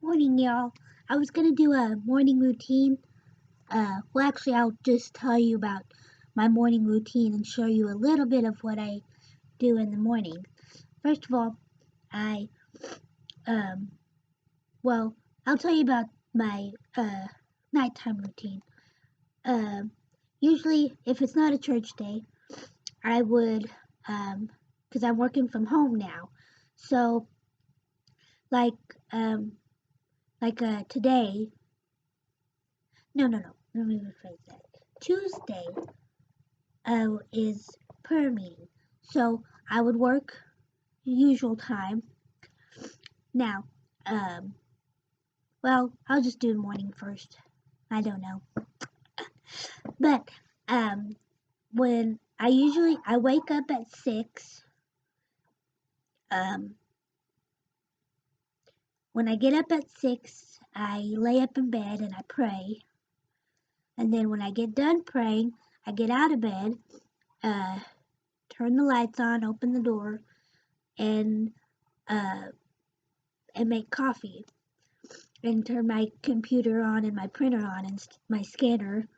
Morning, y'all. I was gonna do a morning routine. Actually, I'll just tell you about my morning routine and show you a little bit of what I do in the morning. First of all, I, um, well, I'll tell you about my nighttime routine. Um, Usually, if it's not a church day, I would, because I'm working from home now. So, like, um, today, no, let me rephrase that. Tuesday is prayer meeting. So I would work usual time. Now, um, I'll just do the morning first. I don't know. But um, I wake up at 6. Um, when I get up at 6, I lay up in bed and I pray. And then when I get done praying, I get out of bed, uh, turn the lights on, open the door, and uh, and make coffee and turn my computer on and my printer on and my scanner.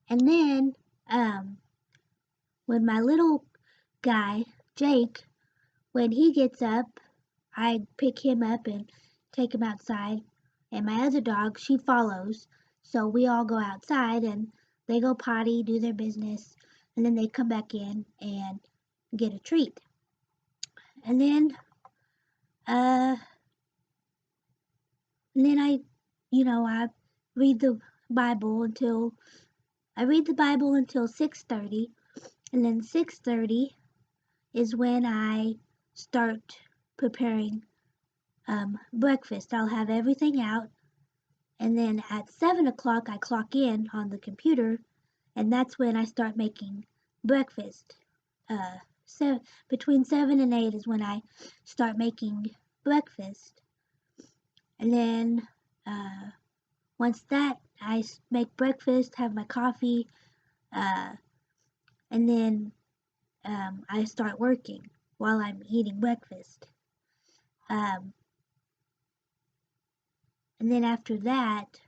And then um, when my little guy, Jake, when he gets up, I pick him up and take him outside. And my other dog, she follows. So we all go outside and they go potty, do their business, and then they come back in and get a treat. And then, uh, I, I read the Bible until I read the Bible until 6:30, and then 6:30 is when I start preparing breakfast. I'll have everything out, and then at 7 o'clock I clock in on the computer, and that's when I start making breakfast. So between 7 and 8 is when I start making breakfast, and then once that I make breakfast, have my coffee, uh, and then I start working while I'm eating breakfast. Um, and then after that,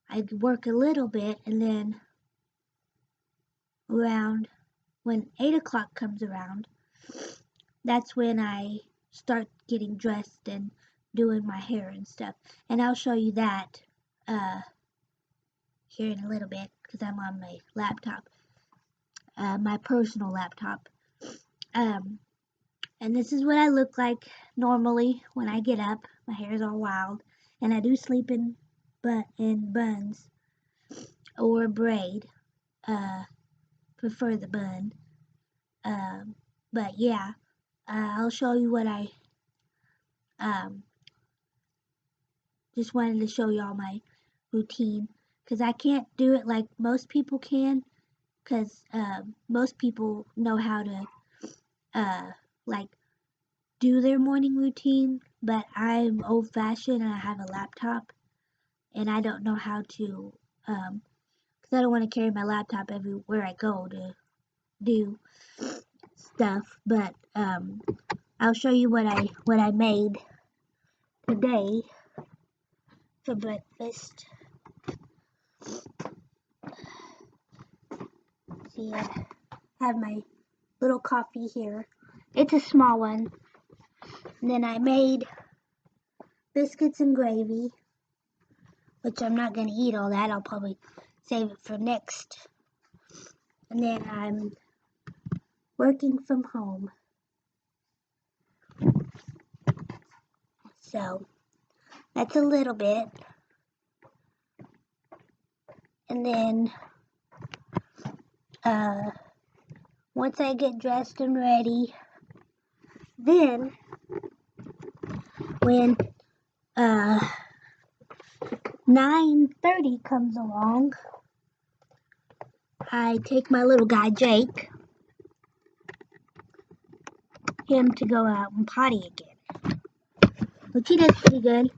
I work a little bit, and then around when 8 o'clock comes around, that's when I start getting dressed and doing my hair and stuff. And I'll show you that uh, here in a little bit because I'm on my laptop, my personal laptop. Um, and this is what I look like normally when I get up. My hair is all wild, and I do sleep in buns or braid. Prefer the bun. Um, but yeah, I'll show you what I um, just wanted to show y'all my routine because I can't do it like most people can because most people know how to uh, like do their morning routine, but I'm old fashioned and I have a laptop and I don't know how to because I don't want to carry my laptop everywhere I go to do stuff. But I'll show you what I made today for breakfast. See, I have my little coffee here. It's a small one. And then I made biscuits and gravy, which I'm not going to eat all that. I'll probably save it for next. And then I'm working from home. So that's a little bit. And then uh, once I get dressed and ready, then when uh, 9:30 comes along, I take my little guy Jake, him to go out and potty again, which he does pretty good.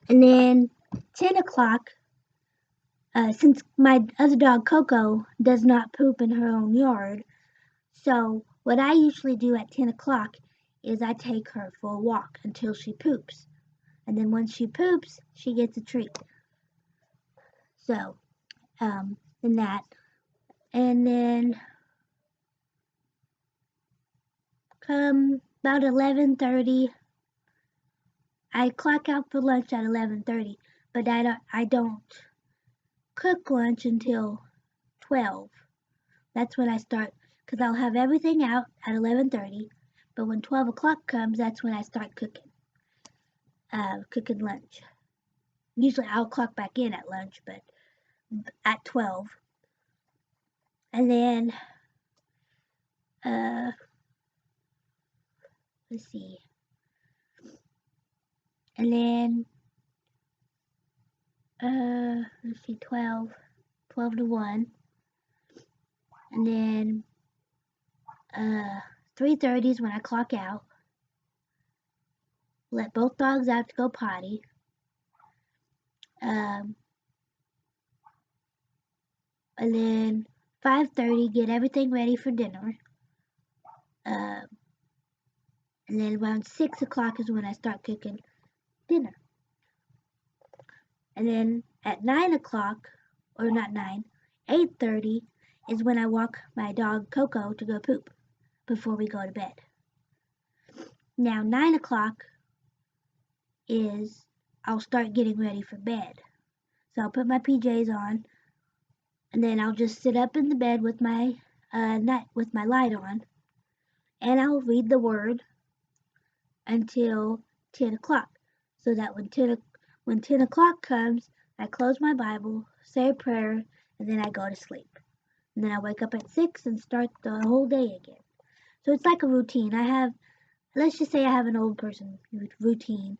And then 10 o'clock, since my other dog Coco does not poop in her own yard, so what I usually do at 10 o'clock is I take her for a walk until she poops. And then once she poops, she gets a treat. So, and that. And then come about 11:30, I clock out for lunch at 11:30, but I don't cook lunch until 12. That's when I start, because I'll have everything out at 11:30, but when 12 o'clock comes, that's when I start cooking lunch. Usually I'll clock back in at lunch, but at 12. And then, uh, let's see. And then, let's see, 12 to 1. And then, 3:30 is when I clock out. Let both dogs out to go potty. Um, and then 5:30, get everything ready for dinner. Um, and then around 6 o'clock is when I start cooking dinner. And then at 9 o'clock, or not 9, 8:30 is when I walk my dog Coco to go poop before we go to bed. Now 9 o'clock is I'll start getting ready for bed. So I'll put my PJs on, and then I'll just sit up in the bed with my light on, and I'll read the Word until 10 o'clock. So that when 10 o'clock comes, I close my Bible, say a prayer, and then I go to sleep. And then I wake up at 6 and start the whole day again. So it's like a routine. Let's just say I have an old person routine.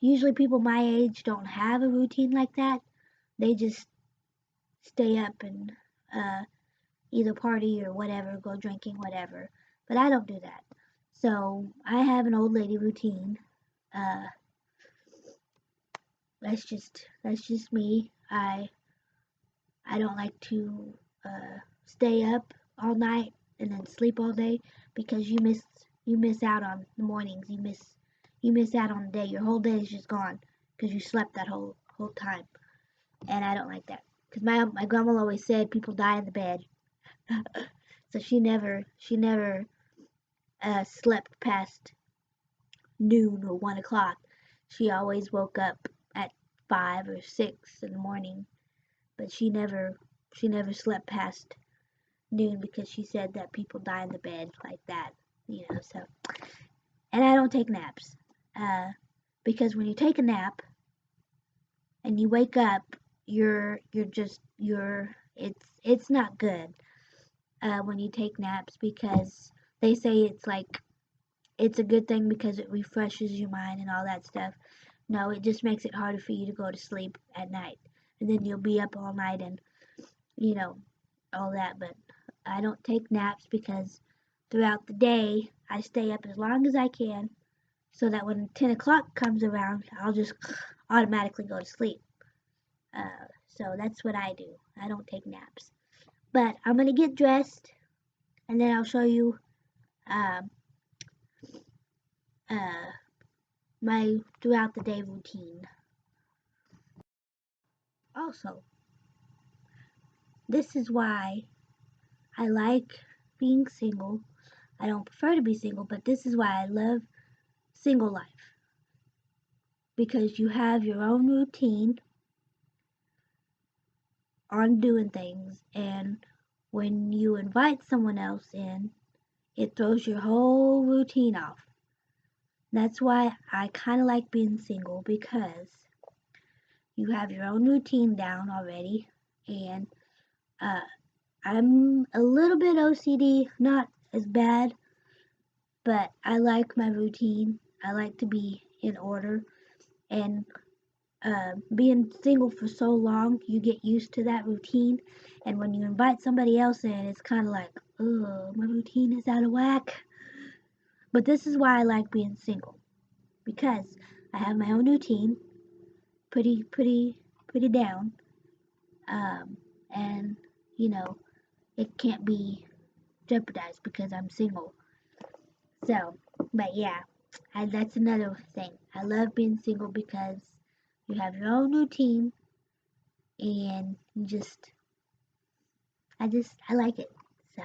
Usually people my age don't have a routine like that. They just stay up and either party or whatever, go drinking, whatever. But I don't do that. So I have an old lady routine. Uh, that's just me. I don't like to stay up all night and then sleep all day because you miss out on the mornings. You miss out on the day. Your whole day is just gone because you slept that whole time. And I don't like that because my grandma always said people die in the bed. So she never slept past noon or 1 o'clock. She always woke up at 5 or 6 in the morning, but she never slept past noon because she said that people die in the bed like that, So, and I don't take naps, because when you take a nap and you wake up, it's not good when you take naps because they say it's a good thing because it refreshes your mind and all that stuff. No, it just makes it harder for you to go to sleep at night, and then you'll be up all night and you know all that. But I don't take naps because throughout the day I stay up as long as I can so that when 10 o'clock comes around, I'll just automatically go to sleep. So that's what I do. I don't take naps. But I'm going to get dressed and then I'll show you um, uh, my throughout the day routine. Also, this is why I like being single. I don't prefer to be single, but this is why I love single life. Because you have your own routine on doing things, and when you invite someone else in, it throws your whole routine off. That's why I kind of like being single because you have your own routine down already, and uh, I'm a little bit OCD, not as bad, but I like my routine. I like to be in order, and being single for so long, you get used to that routine. And when you invite somebody else in, it's kind of like, oh, my routine is out of whack. But this is why I like being single because I have my own routine, pretty down, and you know it can't be jeopardized because I'm single. So, but yeah, And that's another thing. I love being single because you have your own routine and I like it. So,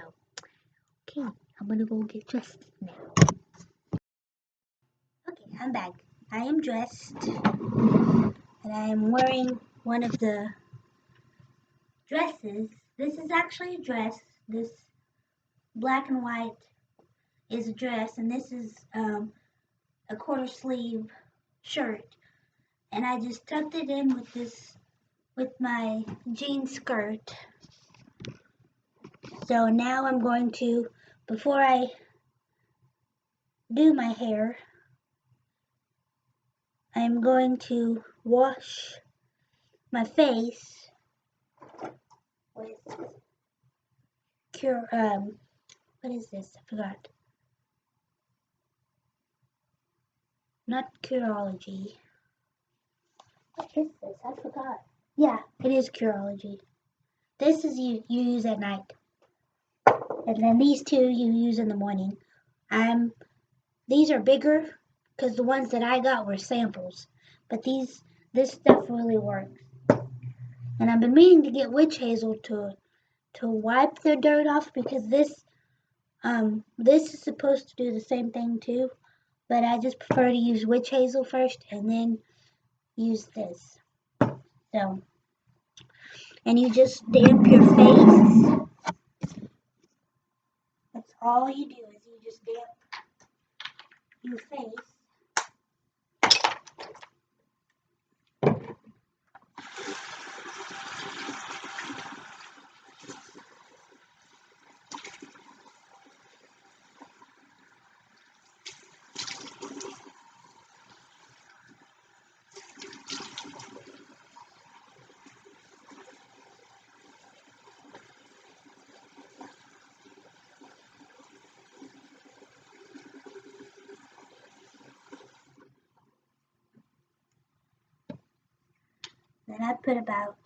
okay, I'm gonna go get dressed now. Okay, I'm back. I am dressed and I am wearing one of the dresses. This is actually a dress. This black and white is a dress, and this is a quarter sleeve shirt. And I just tucked it in with my jean skirt. So now I'm going to, before I do my hair, I'm going to wash my face with what is this? I forgot. Not Curology. What is this? I forgot. Yeah, it is Curology. This is you use at night. And then these two you use in the morning. These are bigger because the ones that I got were samples. But this stuff really works. And I've been meaning to get witch hazel to wipe the dirt off because this is supposed to do the same thing too. But I just prefer to use witch hazel first and then use this. So, and you just damp your face. That's all you do is you just damp your face. Then I put about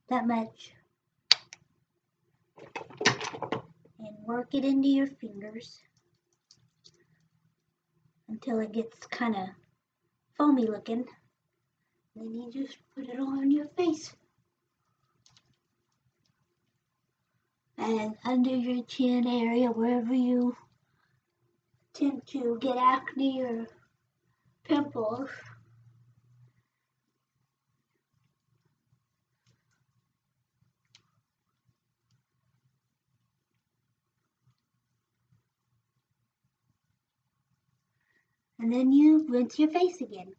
that much and work it into your fingers until it gets kind of foamy looking. Then you just put it on your face. And under your chin area, wherever you tend to get acne or pimples. And then you rinse your face again.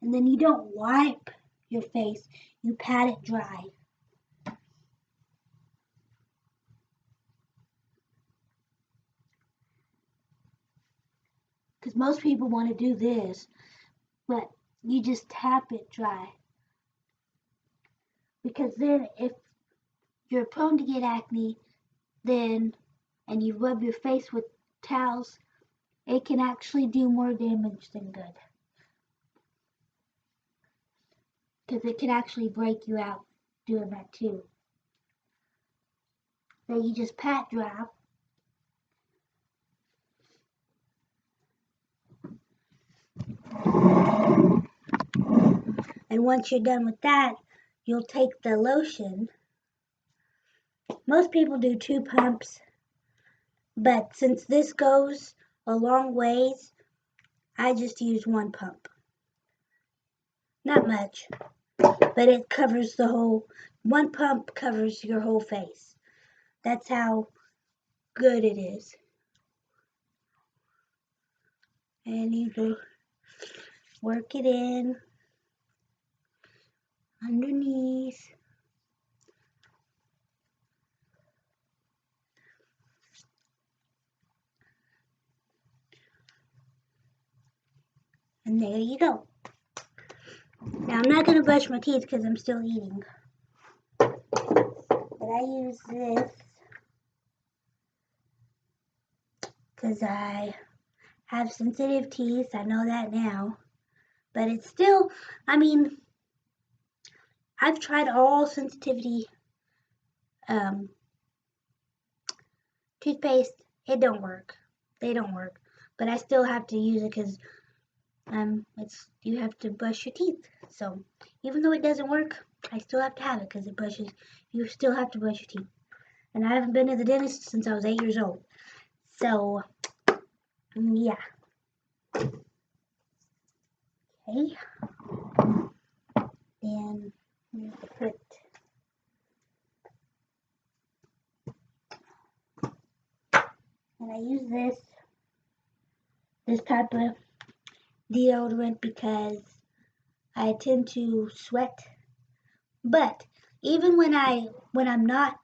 And then you don't wipe your face, you pat it dry. Because most people want to do this, but you just tap it dry. Because then if you're prone to get acne, then, and you rub your face with towels, it can actually do more damage than good. Because it can actually break you out doing that too. So you just pat dry. And once you're done with that, you'll take the lotion. Most people do 2 pumps, but since this goes a long ways, I just use 1 pump. Not much, but it covers the whole, 1 pump covers your whole face. That's how good it is. And you go work it in underneath. And there you go. Now I'm not going to brush my teeth because I'm still eating. But I use this because I have sensitive teeth. I know that now. But it's still, I mean, I've tried all sensitivity um, toothpaste. It don't work. They don't work. But I still have to use it because it's you have to brush your teeth. So even though it doesn't work, I still have to have it because it brushes. You still have to brush your teeth. And I haven't been to the dentist since I was 8 years old. So yeah. Okay. Then we put and I use this type of deodorant because I tend to sweat. But even when I'm not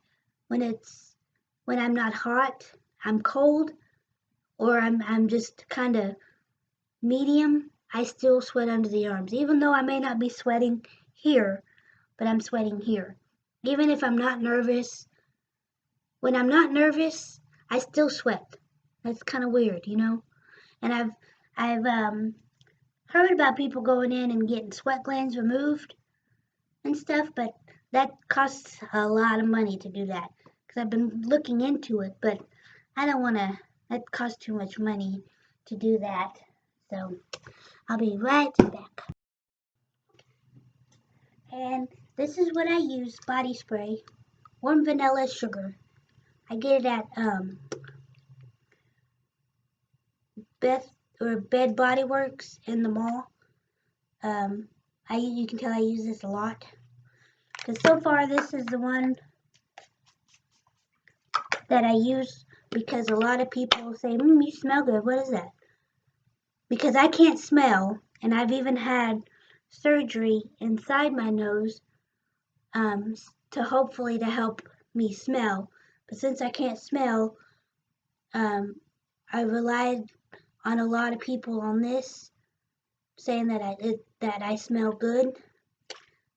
when I'm not hot, I'm cold, or I'm just kind of medium, I still sweat under the arms. Even though I may not be sweating here, but I'm sweating here. Even if I'm not nervous, when I'm not nervous, I still sweat. That's kind of weird, you know? And I've heard about people going in and getting sweat glands removed and stuff, but that costs a lot of money to do that. Because I've been looking into it, but I don't want to, that costs too much money to do that. So I'll be right back. And this is what I use, body spray, warm vanilla sugar. I get it at Bed Body Works in the mall. You can tell I use this a lot. Because so far this is the one that I use because a lot of people say, you smell good. What is that? Because I can't smell, and I've even had surgery inside my nose to hopefully to help me smell. But since I can't smell, I relied on a lot of people on this saying that I smell good.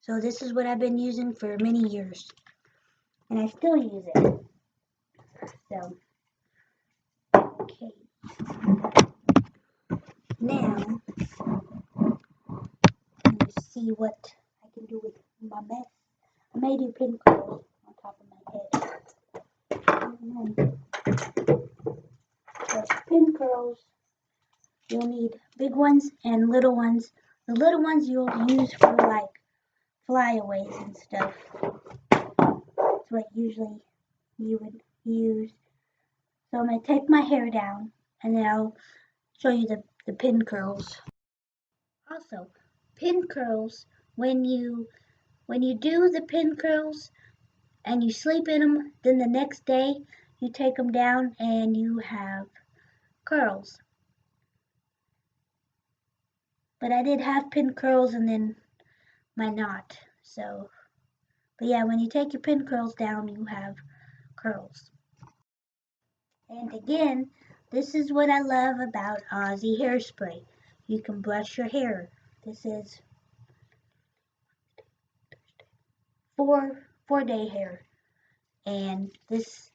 So this is what I've been using for many years, and I still use it. So okay, now let's see what I can do with my mess. I may do pin curls on top of my head. For pin curls, you'll need big ones and little ones. The little ones you'll use for like flyaways and stuff. That's what usually you would use. So I'm going to take my hair down and then I'll show you the pin curls. Also, pin curls, when you do the pin curls and you sleep in them, then the next day you take them down and you have curls. But I did have pin curls and then my knot. So, but yeah, when you take your pin curls down, you have curls. And again, this is what I love about Aussie hairspray. You can brush your hair. This is 4-day hair. And this is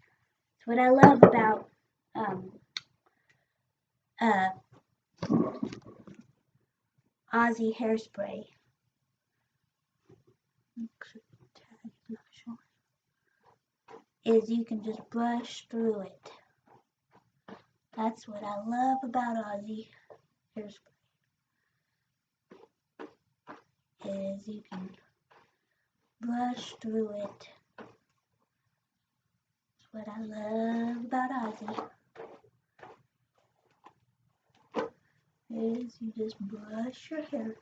what I love about Aussie hairspray. Is you can just brush through it. That's what I love about Aussie hairspray. Is you can brush through it. That's what I love about Aussie. Is you just brush your hair.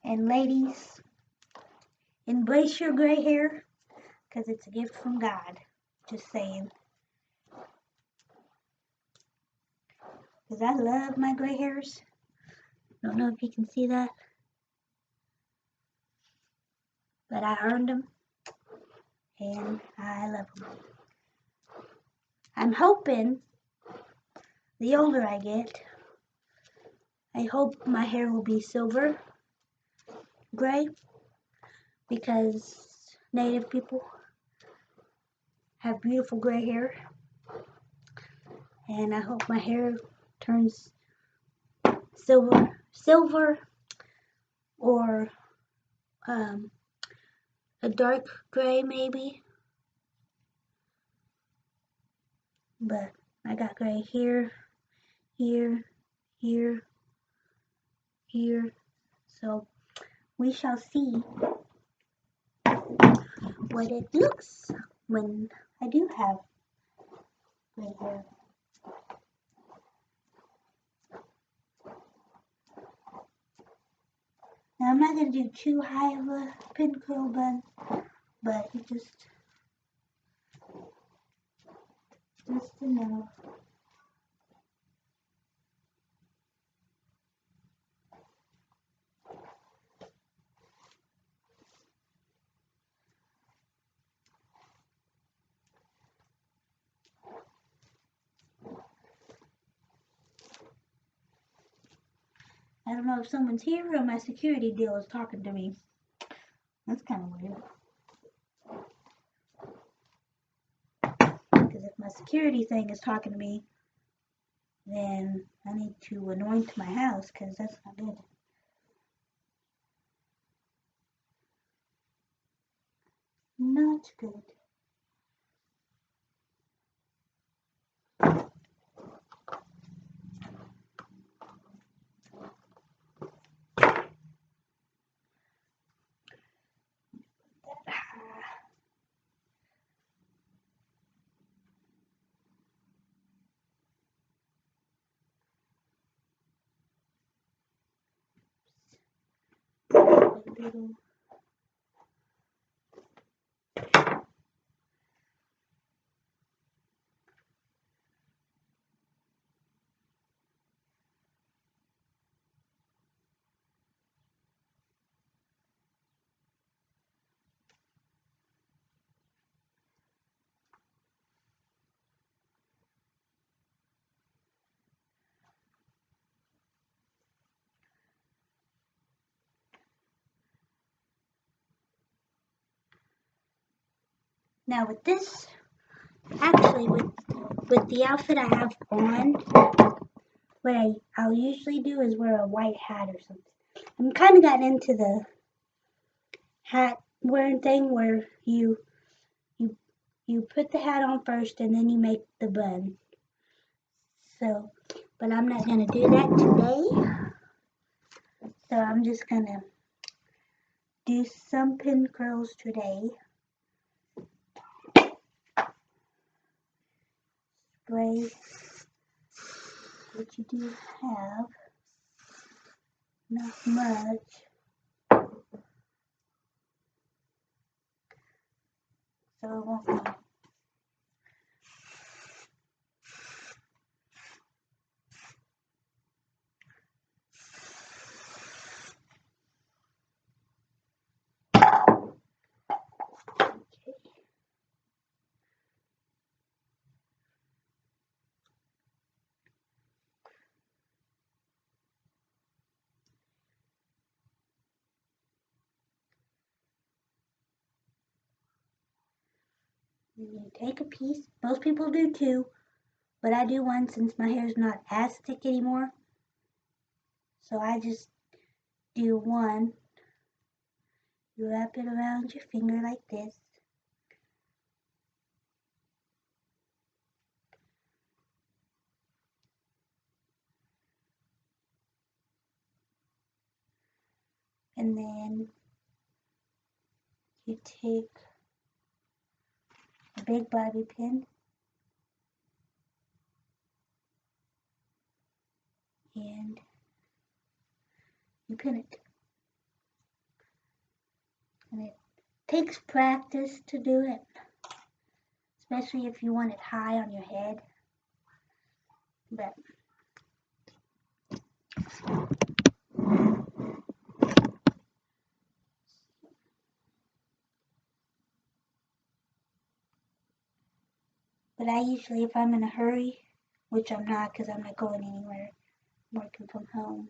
And ladies, embrace your gray hair because it's a gift from God. Just saying. Because I love my gray hairs. Don't know if you can see that. But I earned them. And I love them. I'm hoping the older I get, I hope my hair will be silver gray, because Native people have beautiful gray hair, and I hope my hair turns silver or a dark gray maybe, but I got gray here, here, here, here, so we shall see what it looks when I do have gray hair. Now I'm not going to do too high of a pin curl bun, but just enough. I don't know if someone's here or my security deal is talking to me. That's kind of weird. Because if my security thing is talking to me, then I need to anoint my house, because that's not good. Not good. A little. Now with this, actually with the outfit I have on, what I'll usually do is wear a white hat or something. I'm kind of gotten into the hat wearing thing where you put the hat on first and then you make the bun. So, but I'm not gonna do that today. So I'm just gonna do some pin curls today. Spray what you do have, not much, so it won't be. You take a piece, most people do two, but I do one since my hair's not as thick anymore. So I just do one. You wrap it around your finger like this. And then you take a big bobby pin and you pin it. And it takes practice to do it, especially if you want it high on your head. But I usually, if I'm in a hurry, which I'm not because I'm not going anywhere, I'm working from home.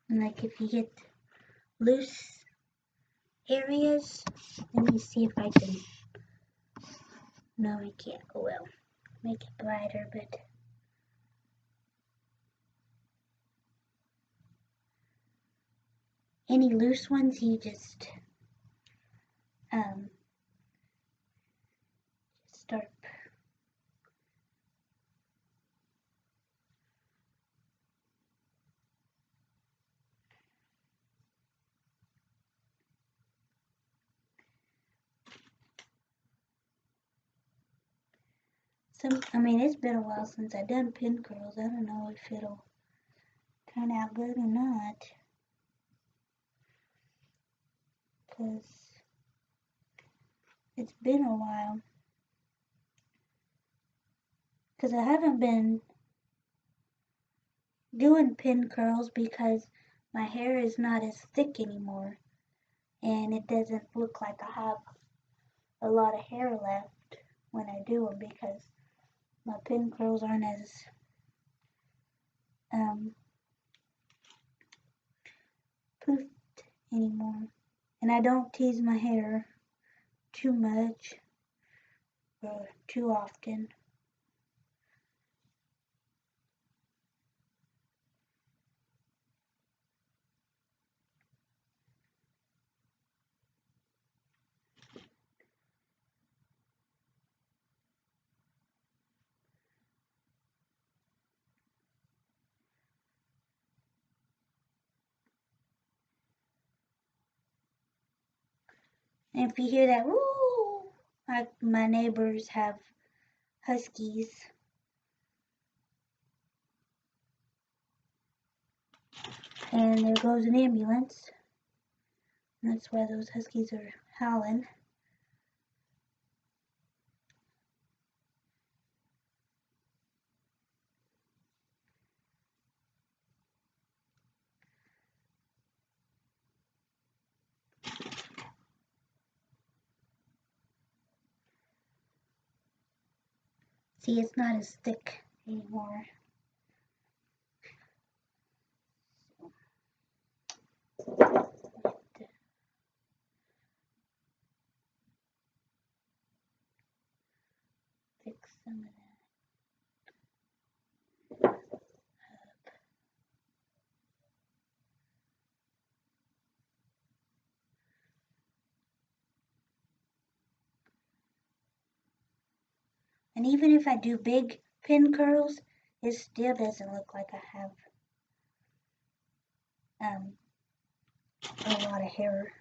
And like if you get loose areas, let me see if I can, no I can't, oh well, make it brighter, but any loose ones you just start. I mean, it's been a while since I've done pin curls. I don't know if it'll turn out good or not. Because it's been a while. Because I haven't been doing pin curls because my hair is not as thick anymore. And it doesn't look like I have a lot of hair left when I do them because my pin curls aren't as poofed anymore. And I don't tease my hair too much or too often. And if you hear that, woo, like my neighbors have huskies. And there goes an ambulance. And that's why those huskies are howling. See, it's not as thick anymore. Fix some of that up. And even if I do big pin curls, it still doesn't look like I have a lot of hair.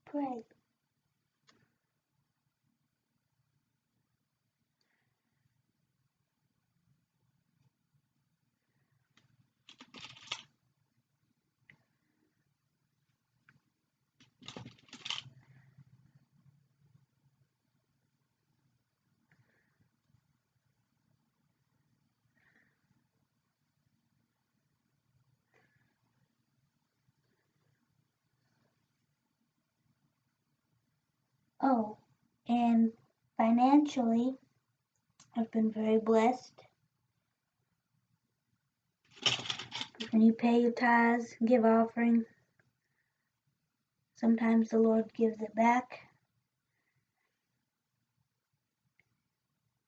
Pray. Oh, and financially, I've been very blessed. When you pay your tithes, give offering, sometimes the Lord gives it back.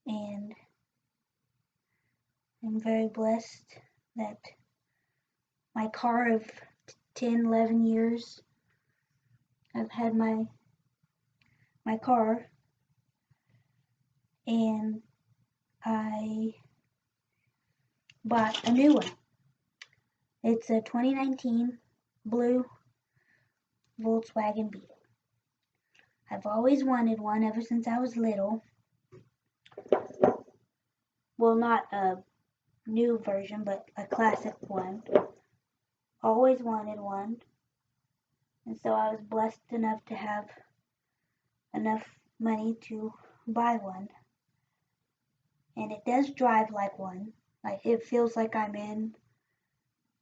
And I'm very blessed that my car of 10, 11 years, I've had my car, and I bought a new one. It's a 2019 blue Volkswagen Beetle. I've always wanted one ever since I was little. Well, not a new version, but a classic one. Always wanted one. And so I was blessed enough to have enough money to buy one. And it does drive like one. Like, it feels like I'm in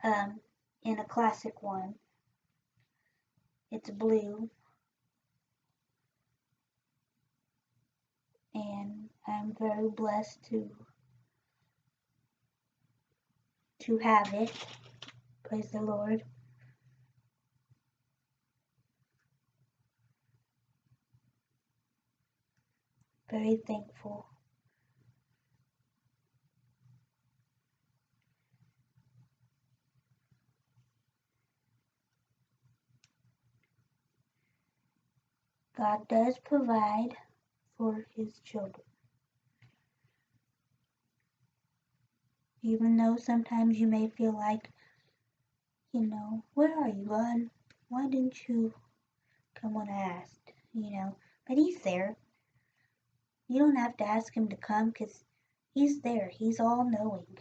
a classic one. It's blue. And I'm very blessed to have it. Praise the Lord. Very thankful. God does provide for his children. Even though sometimes you may feel like, where are you, God? Why didn't you come when I asked? But he's there. You don't have to ask him to come because he's there. He's all-knowing.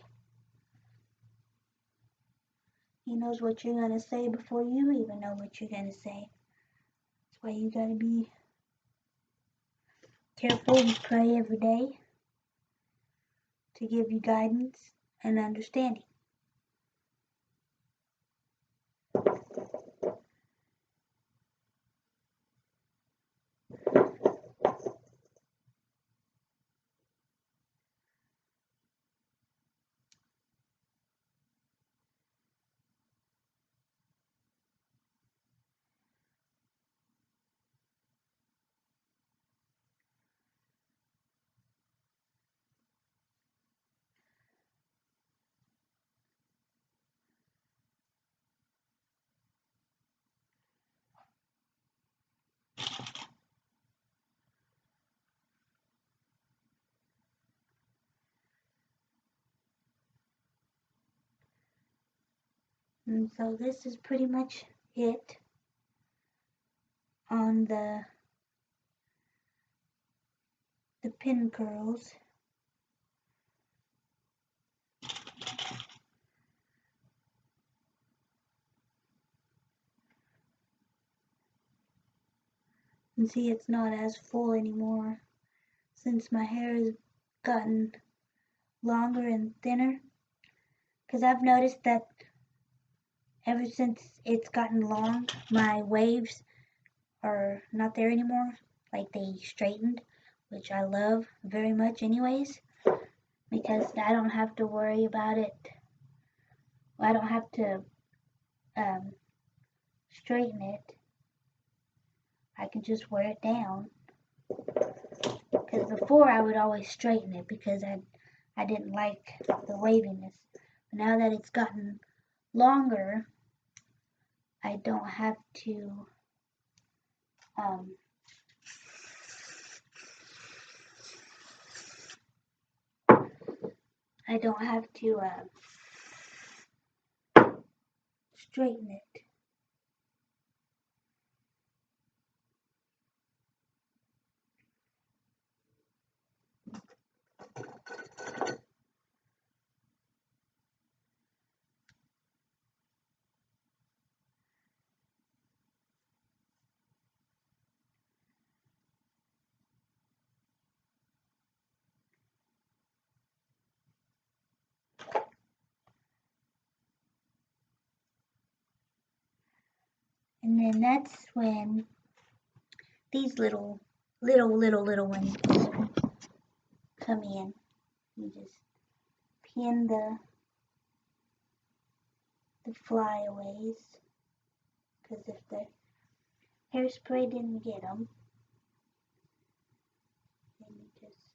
He knows what you're going to say before you even know what you're going to say. That's why you got to be careful and pray every day to give you guidance and understanding. And so this is pretty much it on the pin curls. And see, it's not as full anymore since my hair has gotten longer and thinner. Because I've noticed that ever since it's gotten long, my waves are not there anymore. Like, they straightened, which I love very much anyways, because I don't have to worry about it. I don't have to straighten it. I can just wear it down. Because before I would always straighten it because I didn't like the waviness. But now that it's gotten longer, I don't have to straighten it. And then that's when these little ones come in. You just pin the flyaways, because if the hairspray didn't get them, then you just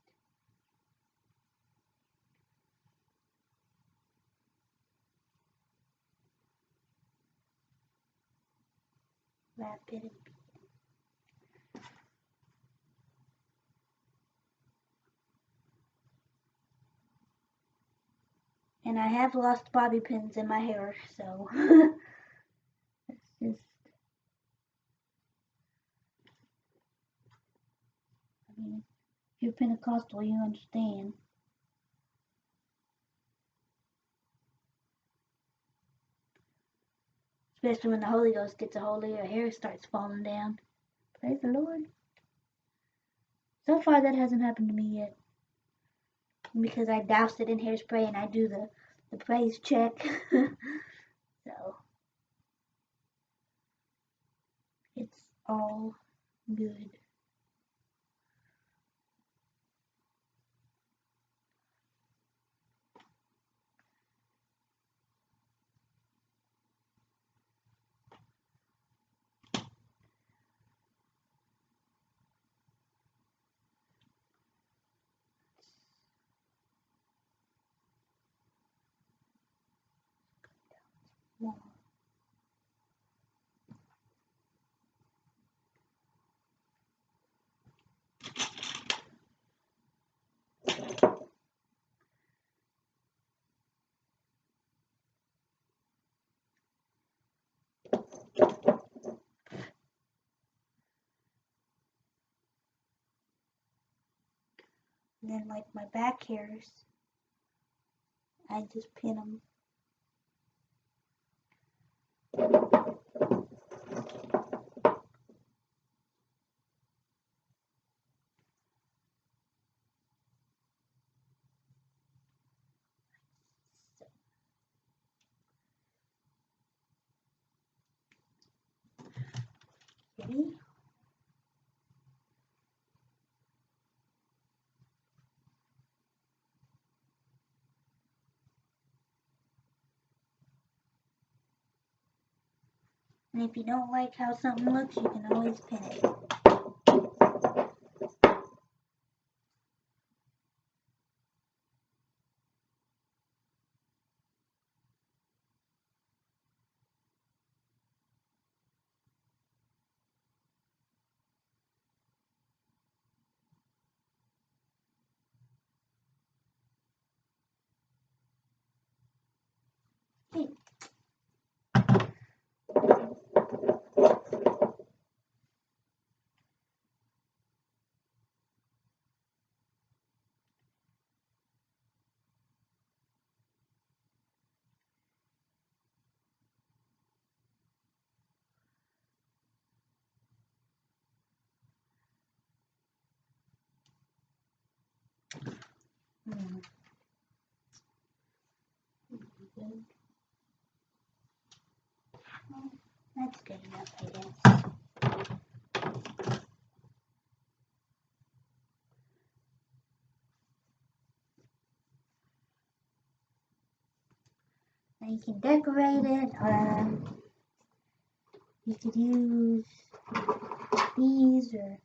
rapid. And I have lost bobby pins in my hair, so it's just, I mean, if you're Pentecostal, you understand. Especially when the Holy Ghost gets a hold of your hair, starts falling down. Praise the Lord. So far, that hasn't happened to me yet. Because I doused it in hairspray and I do the praise check. So, it's all good. More. And then like my back hairs, I just pin them. Ready? And if you don't like how something looks, you can always pin it. Okay. Mm. Good. Well, that's good enough, I guess. Now you can decorate it. You could use these or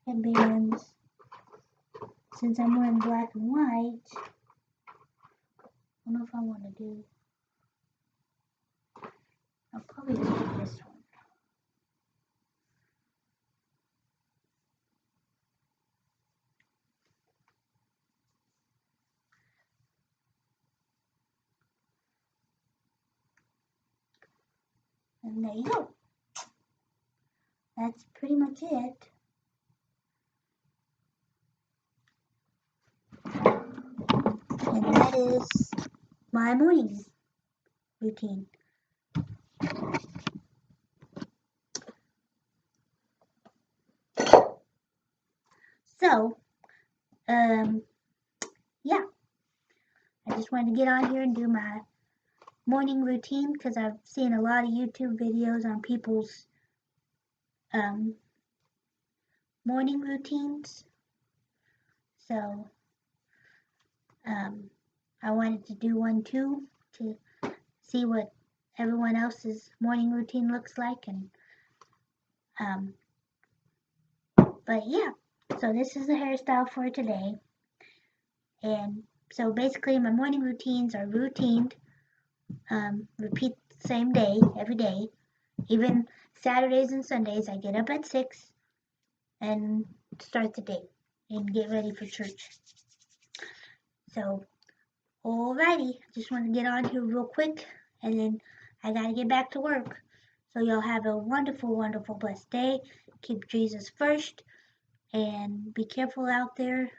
headbands. Since I'm wearing black and white, I don't know if I want to do. I'll probably do this one. And there you go. That's pretty much it. And that is my morning routine. So, yeah, I just wanted to get on here and do my morning routine because I've seen a lot of YouTube videos on people's morning routines. So, I wanted to do one too to see what everyone else's morning routine looks like. And but yeah, so this is the hairstyle for today. And so basically my morning routines are routined, repeat the same day every day. Even Saturdays and Sundays I get up at 6 and start the day and get ready for church. So, alrighty, just want to get on here real quick and then I gotta get back to work. So y'all have a wonderful, wonderful, blessed day. Keep Jesus first and be careful out there,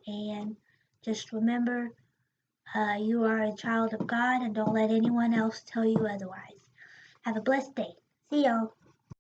and just remember you are a child of God and don't let anyone else tell you otherwise. Have a blessed day. See y'all.